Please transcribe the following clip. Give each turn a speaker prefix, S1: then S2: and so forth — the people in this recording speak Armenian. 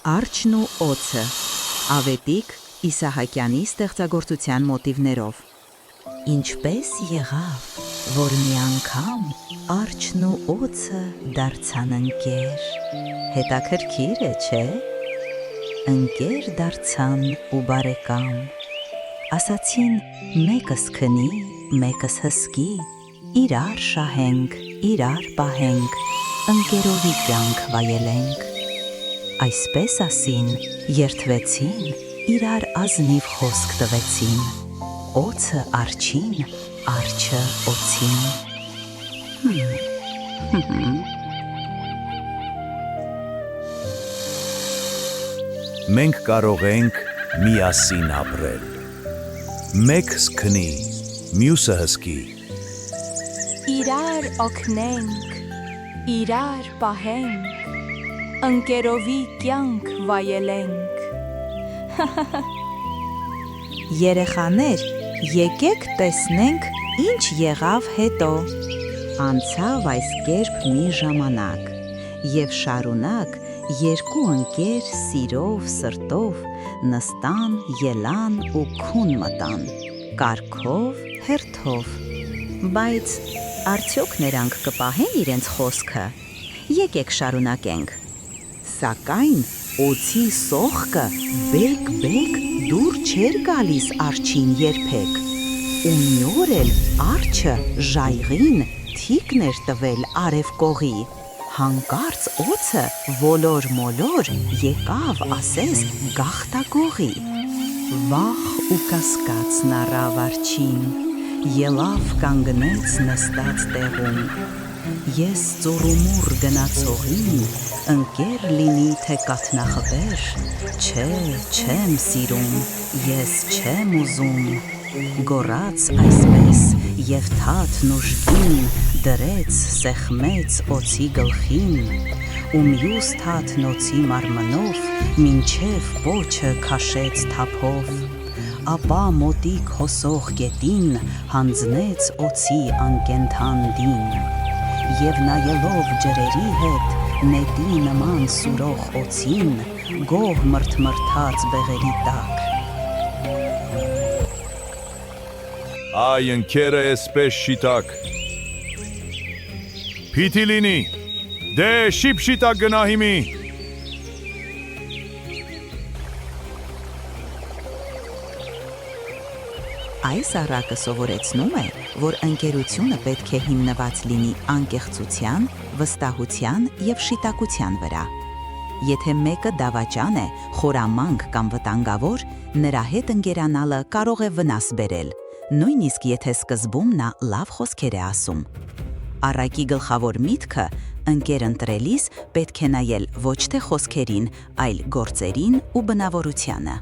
S1: Արջն ու օձը, Ավետիք Իսահակյանի ստեղծագործության մոտիվներով։ Ինչպես եղավ, որ մի անգամ արջն ու օձը դարձան ընկեր, հետաքրքիր է, չէ՞։ Ընկեր դարձան ու բարեկամ, ասացին մեկս քնի, մեկս հսկի, իրար շահենք, իրար պահենք, ընկերովի կյանք վայելենք։ Այսպես ասին, երդվեցին, իրար ազնիվ խոսք տվեցին, օձը արջին, արջը օձին։
S2: Մենք կարող ենք միասին ապրել։ Մեկս քնի, մյուսը հսկի։
S3: Իրար օգնենք, իրար պահենք, ընկերովի կյանք վայելենք։
S1: Երեխաներ, եկեք տեսնենք, ինչ եղավ հետո։ Անցավ այս կերպ մի ժամանակ, և շարունակ երկու ընկեր սիրով, սրտով նստան, ելան ու քուն մտան, կարգով, հերթով։ Բայց արդյոք նրանք կպահեն իրենց խոսքը։ Եկեք շարունակենք։ Սակայն օձի սոխկը բեկ-բեկ դուր չէր գալիս արջին երբեք, ու մի օր էլ արջը ժայռին թիկն էր տվել արև կողի, հանկարծ օձը ոլոր-մոլոր եկավ ասես գաղթագողի։ Վախ ու կասկածն առավ արջին, ելավ կանգնեց նստած տեղում։ Ես ծուռումուռ գնացողին, ընկեր լինի թե կաթնախփեր, չէ, չեմ սիրում, ես չեմ ուզում, գոռաց այսպես և թաթն ուժգին դրեց, սեղմեց օձի գլխին, ու մյուս թաթն օձի մարմնով մինչև պոչը քաշեց թափով, ապա մոտիկ հոսող գետին հանձնեց օձի անկենդան դին, և նայելով ջրերի հետ նետի նման սուրող օձին, գոհ մրթմրթաց բեղերի տակ։
S2: Այ ընկերը էսպես շիտակ։ Պիտի լինի, դե շիպ-շիտակ գնա հիմի։
S1: Այս առակը սովորեցնում է, որ ընկերությունը պետք է հիմնված լինի անկեղծության, վստահության և շիտակության վրա։ Եթե մեկը դավաճան է, խորամանկ կամ վտանգավոր, նրա հետ ընկերանալը կարող է վնաս բերել, նույնիսկ եթե սկզբում նա լավ խոսքեր է ասում։ Առակի գլխավոր միտքը ընկեր ընտրելիս պետք է նայել ոչ թե խոսքերին, այլ գործերին ու բնավորությանը։